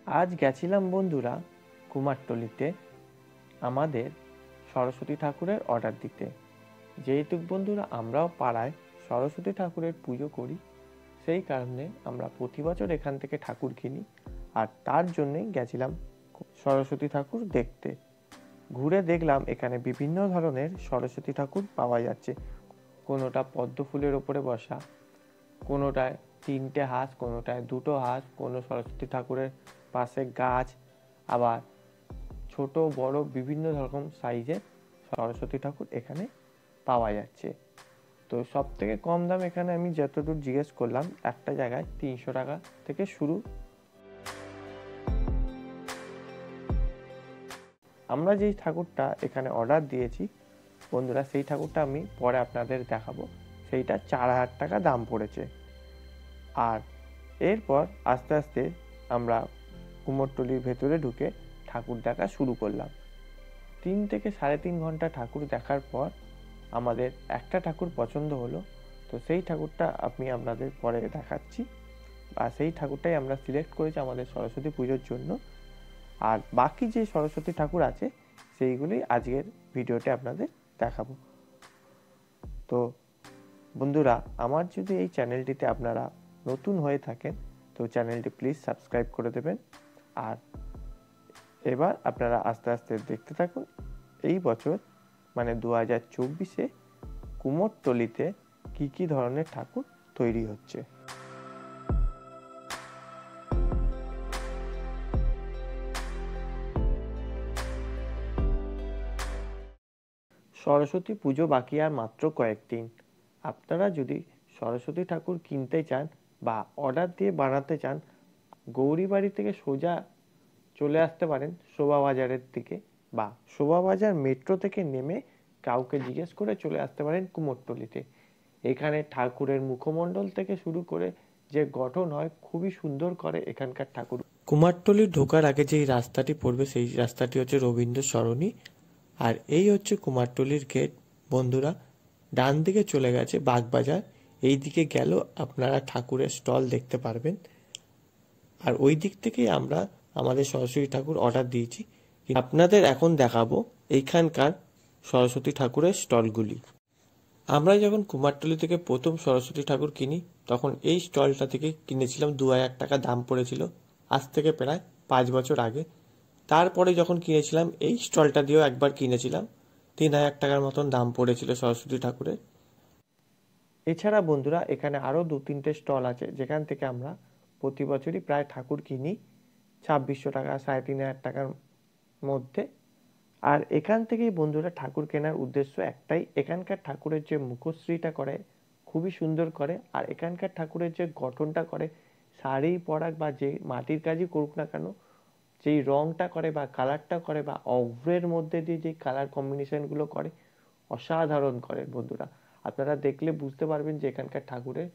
আজ গেছিলাম বন্ধুরা কুমারটুলিতে আমাদের সরস্বতী ঠাকুরের অর্ডার দিতে। যেহেতু বন্ধুরা আমরাও পাড়ায় সরস্বতী ঠাকুরের পুজো করি, সেই কারণে আমরা প্রতি বছর এখান থেকে ঠাকুর কিনি, আর তার জন্যই গেছিলাম সরস্বতী ঠাকুর দেখতে। ঘুরে দেখলাম এখানে বিভিন্ন ধরনের সরস্বতী ঠাকুর পাওয়া যাচ্ছে। কোনোটা পদ্ম ফুলের ওপরে বসা, কোনোটায় 3টে হাঁস, কোনোটায় 2টো হাঁস, কোনো সরস্বতী ঠাকুরের পাশে গাছ, আবার ছোট বড় বিভিন্ন রকম সাইজের সরস্বতী ঠাকুর এখানে পাওয়া যাচ্ছে। তো সব থেকে কম দাম এখানে আমি যতদূর জিজ্ঞেস করলাম, একটা জায়গায় 300 টাকা থেকে শুরু। আমরা যেই ঠাকুরটা এখানে অর্ডার দিয়েছি বন্ধুরা, সেই ঠাকুরটা আমি পরে আপনাদের দেখাবো। সেইটা 4000 টাকা দাম পড়েছে। আর এরপর আস্তে আস্তে আমরা কুমোরটুলির ভেতরে ঢুকে ঠাকুর দেখা শুরু করলাম। 3 থেকে 3.5 ঘন্টা ঠাকুর দেখার পর আমাদের একটা ঠাকুর পছন্দ হলো। তো সেই ঠাকুরটা আমি আপনাদের পরে দেখাচ্ছি, বা সেই ঠাকুরটাই আমরা সিলেক্ট করেছি আমাদের সরস্বতী পুজোর জন্য। আর বাকি যে সরস্বতী ঠাকুর আছে সেইগুলি আজকের ভিডিওতে আপনাদের দেখাবো। তো বন্ধুরা, আমার যদি এই চ্যানেলটিতে আপনারা নতুন হয়ে থাকেন তো চ্যানেলটি প্লিজ সাবস্ক্রাইব করে দেবেন। আর এবার আপনারা আস্তে আস্তে দেখতে থাকুন এই বছর মানে 2024-এ কুমোরটুলিতে কি কি ধরনের ঠাকুর তৈরি হচ্ছে। সরস্বতী পুজো বাকি আর মাত্র কয়েকদিন। আপনারা যদি সরস্বতী ঠাকুর কিনতে চান বা অর্ডার দিয়ে বানাতে চান, গৌরীবাড়ি থেকে সোজা চলে আসতে পারেন শোভাবাজারের দিকে, বা শোভাবাজার মেট্রো থেকে নেমে কাউকে জিজ্ঞেস করে চলে আসতে পারেন কুমোরটুলিতে। এখানে ঠাকুরের মুখমণ্ডল থেকে শুরু করে যে গঠন হয় খুবই সুন্দর করে এখানকার ঠাকুর। কুমারটুলি ঢোকার আগে যেই রাস্তাটি পড়বে সেই রাস্তাটি হচ্ছে রবীন্দ্র সরণি, আর এই হচ্ছে কুমারটুলির গেট। বন্ধুরা, ডান দিকে চলে গেছে বাগবাজার, এই দিকে গেল আপনারা ঠাকুরের স্টল দেখতে পারবেন। আর ওই দিক থেকেই আমরা আমাদের সরস্বতী ঠাকুর অর্ডার দিয়েছি। আপনাদের এখন দেখাবো এইখানকার সরস্বতী ঠাকুরের স্টলগুলি। আমরা যখন কুমারটুলি থেকে প্রথম সরস্বতী ঠাকুর কিনি তখন এই স্টলটা থেকে কিনেছিলাম। 2000 টাকা দাম পড়েছিল, আজ থেকে প্রায় 5 বছর আগে। তারপরে যখন কিনেছিলাম এই স্টলটা দিয়েও একবার কিনেছিলাম, 3000 টাকার মতন দাম পড়েছিল সরস্বতী ঠাকুরের। এছাড়া বন্ধুরা এখানে আরও 2-3টে স্টল আছে যেখান থেকে আমরা প্রতি বছরই প্রায় ঠাকুর কিনি 2600 টাকা 3500 টাকার মধ্যে। আর এখান থেকেই বন্ধুরা ঠাকুর কেনার উদ্দেশ্য একটাই, এখানকার ঠাকুরের যে মুখশ্রীটা করে খুবই সুন্দর করে, আর এখানকার ঠাকুরের যে গঠনটা করে, শাড়ি পরাক বা যে মাটির কাজই করুক না কেন, যেই রংটা করে বা কালারটা করে বা অভ্রের মধ্যে দিয়ে যে কালার কম্বিনেশনগুলো করে, অসাধারণ করে বন্ধুরা। আপনারা দেখলে বুঝতে পারবেন যে এখানকার ঠাকুরের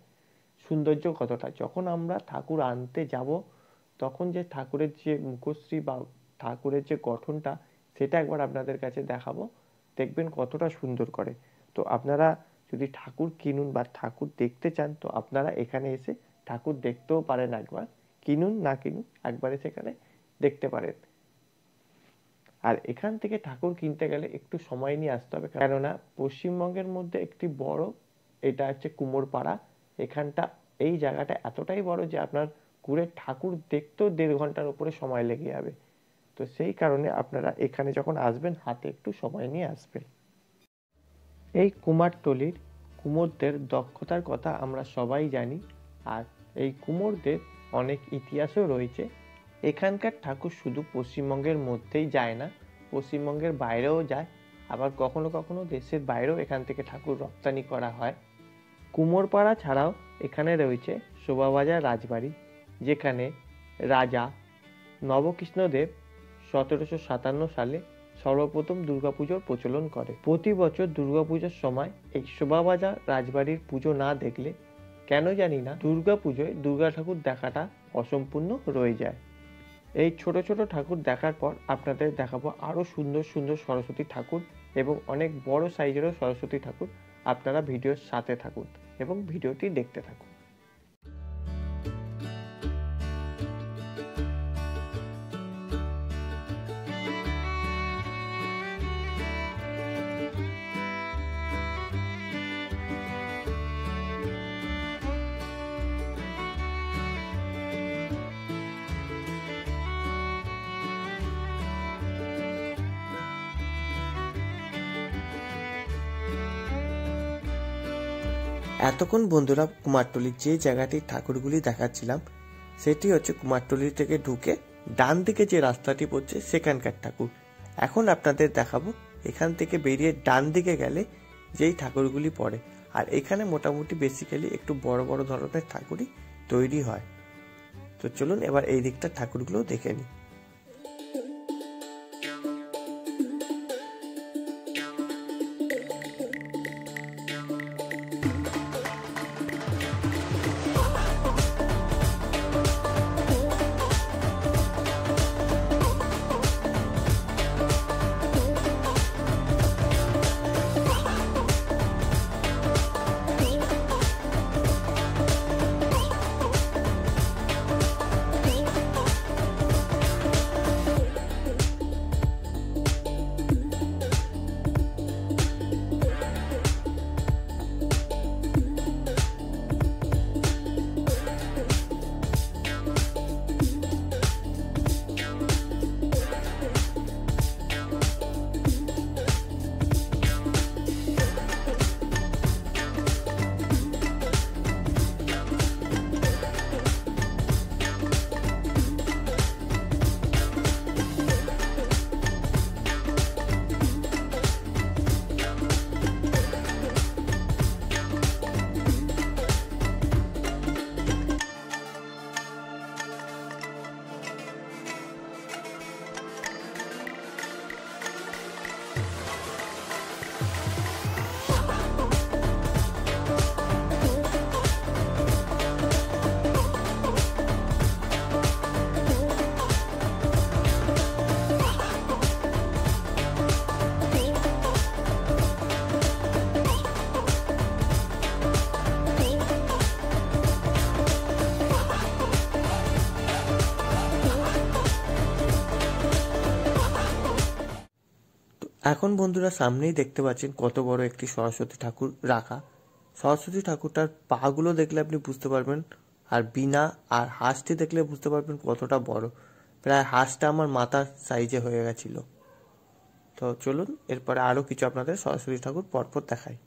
সৌন্দর্য কতটা। যখন আমরা ঠাকুর আনতে যাব তখন যে ঠাকুরের যে মুখশ্রী বা ঠাকুরের যে গঠনটা সেটা একবার আপনাদের কাছে দেখাবো, দেখবেন কতটা সুন্দর করে। তো আপনারা যদি ঠাকুর কিনুন বা ঠাকুর দেখতে চান তো আপনারা এখানে এসে ঠাকুর দেখতেও পারেন, একবার কিনুন না কিনুন একবারে সেখানে দেখতে পারেন। আর এখান থেকে ঠাকুর কিনতে গেলে একটু সময় নিয়ে আসতে হবে, কেননা পশ্চিমবঙ্গের মধ্যে একটি বড়, এটা হচ্ছে কুমোরপাড়া। এখানটা এই জায়গাটা এতটাই বড় যে আপনার ঘুরে ঠাকুর দেখতেও 1.5 ঘন্টার উপরে সময় লেগে যাবে। তো সেই কারণে আপনারা এখানে যখন আসবেন হাতে একটু সময় নিয়ে আসবেন। এই কুমারটুলির কুমোরদের দক্ষতার কথা আমরা সবাই জানি, আর এই কুমোরদের অনেক ইতিহাসও রয়েছে। এখানকার ঠাকুর শুধু পশ্চিমবঙ্গের মধ্যেই যায় না, পশ্চিমবঙ্গের বাইরেও যায়, আবার কখনো কখনো দেশের বাইরেও এখান থেকে ঠাকুর রপ্তানি করা হয়। কুমোরপাড়া ছাড়াও এখানে রয়েছে শোভাবাজার রাজবাড়ি, যেখানে রাজা নবকৃষ্ণদেব 1757 সালে সর্বপ্রথম দুর্গাপুজোর প্রচলন করে। প্রতি বছর দুর্গাপুজোর সময় এই শোভাবাজার রাজবাড়ির পুজো না দেখলে কেন জানি না দুর্গাপুজোয় দুর্গা ঠাকুর দেখাটা অসম্পূর্ণ রয়ে যায়। এই ছোট ছোট ঠাকুর দেখার পর আপনাদের দেখাবো আরো সুন্দর সুন্দর সরস্বতী ঠাকুর এবং অনেক বড় সাইজেরও সরস্বতী ঠাকুর। আপনারা ভিডিওর সাথে থাকুন এবং ভিডিওটি দেখতে থাকুন। এতক্ষণ বন্ধুরা কুমারটুলির যে জায়গাটির ঠাকুরগুলি দেখাচ্ছিলাম সেটি হচ্ছে কুমারটুলি থেকে ঢুকে ডান দিকে যে রাস্তাটি পড়ছে সেখানকার ঠাকুর। এখন আপনাদের দেখাবো এখান থেকে বেরিয়ে ডান দিকে গেলে যেই ঠাকুরগুলি পড়ে। আর এখানে মোটামুটি বেসিক্যালি একটু বড় বড় ধরনের ঠাকুরই তৈরি হয়। তো চলুন এবার এই দিকটা ঠাকুরগুলো দেখে নিই। এখন বন্ধুরা সামনেই দেখতে পাচ্ছেন কত বড় একটি সরস্বতী ঠাকুর রাখা। সরস্বতী ঠাকুরটার পাগুলো দেখলে আপনি বুঝতে পারবেন, আর বিনা আর হাঁসটি দেখলে বুঝতে পারবেন কতটা বড়। প্রায় হাঁসটা আমার মাথার সাইজে হয়ে গেছিল। তো চলুন এরপরে আরো কিছু আপনাদের সরস্বতী ঠাকুর পরপর দেখাই।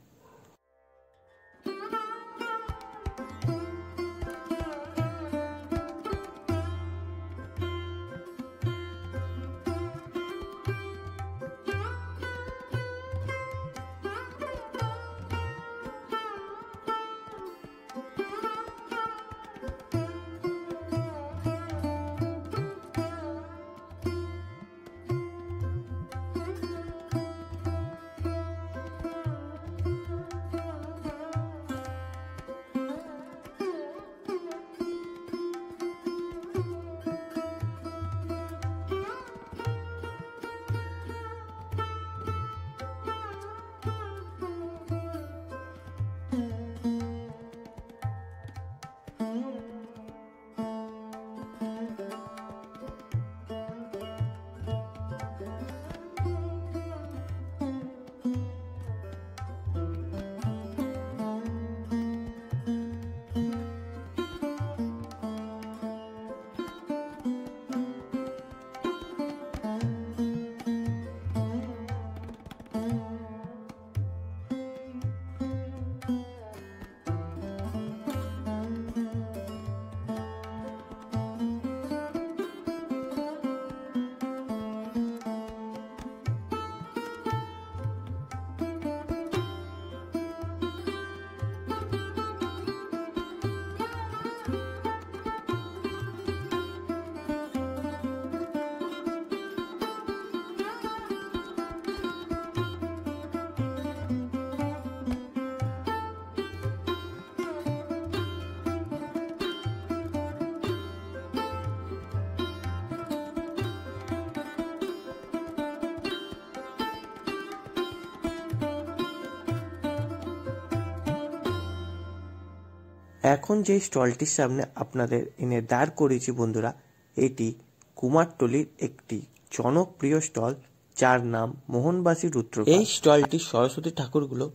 এখন যে স্টলটির সামনে আপনাদের এনে দাঁড় করেছি বন্ধুরা, এটি কুমারটুলির একটি জনপ্রিয় স্টল, যার নাম মোহনবাসী রুদ্র। এই স্টলটি সরস্বতী ঠাকুরগুলো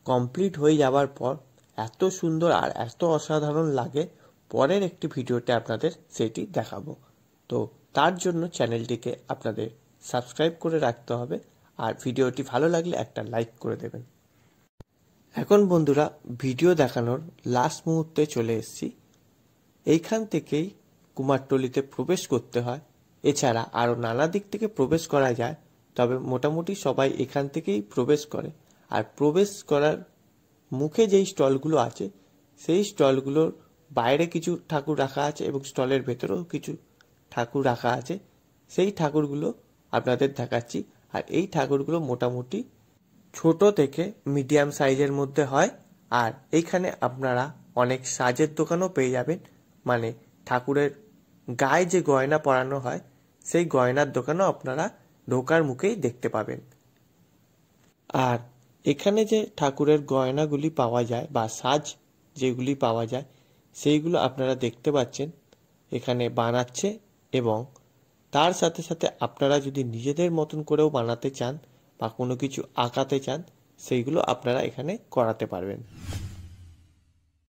কমপ্লিট হয়ে যাওয়ার পর এত সুন্দর আর এত অসাধারণ লাগে, পরের একটি ভিডিওতে আপনাদের সেটি দেখাবো। তো তার জন্য চ্যানেলটিকে আপনাদের সাবস্ক্রাইব করে রাখতে হবে, আর ভিডিওটি ভালো লাগলে একটা লাইক করে দেবেন। এখন বন্ধুরা ভিডিও দেখানোর লাস্ট মুহূর্তে চলে এসেছি। এইখান থেকেই কুমারটুলিতে প্রবেশ করতে হয়। এছাড়া আরও নানা দিক থেকে প্রবেশ করা যায়, তবে মোটামুটি সবাই এখান থেকেই প্রবেশ করে। আর প্রবেশ করার মুখে যেই স্টলগুলো আছে সেই স্টলগুলোর বাইরে কিছু ঠাকুর রাখা আছে এবং স্টলের ভেতরেও কিছু ঠাকুর রাখা আছে। সেই ঠাকুরগুলো আপনাদের দেখাচ্ছি। আর এই ঠাকুরগুলো মোটামুটি ছোট থেকে মিডিয়াম সাইজের মধ্যে হয়। আর এইখানে আপনারা অনেক সাজের দোকানও পেয়ে যাবেন, মানে ঠাকুরের গায়ে যে গয়না পরানো হয় সেই গয়নার দোকানও আপনারা ঢোকার মুখেই দেখতে পাবেন। আর এখানে যে ঠাকুরের গয়নাগুলি পাওয়া যায় বা সাজ যেগুলি পাওয়া যায় সেইগুলো আপনারা দেখতে পাচ্ছেন এখানে বানাচ্ছে, এবং তার সাথে সাথে আপনারা যদি নিজেদের মতন করেও বানাতে চান বা কোনো কিছু আঁকাতে চান সেইগুলো আপনারা এখানে করাতে পারবেন।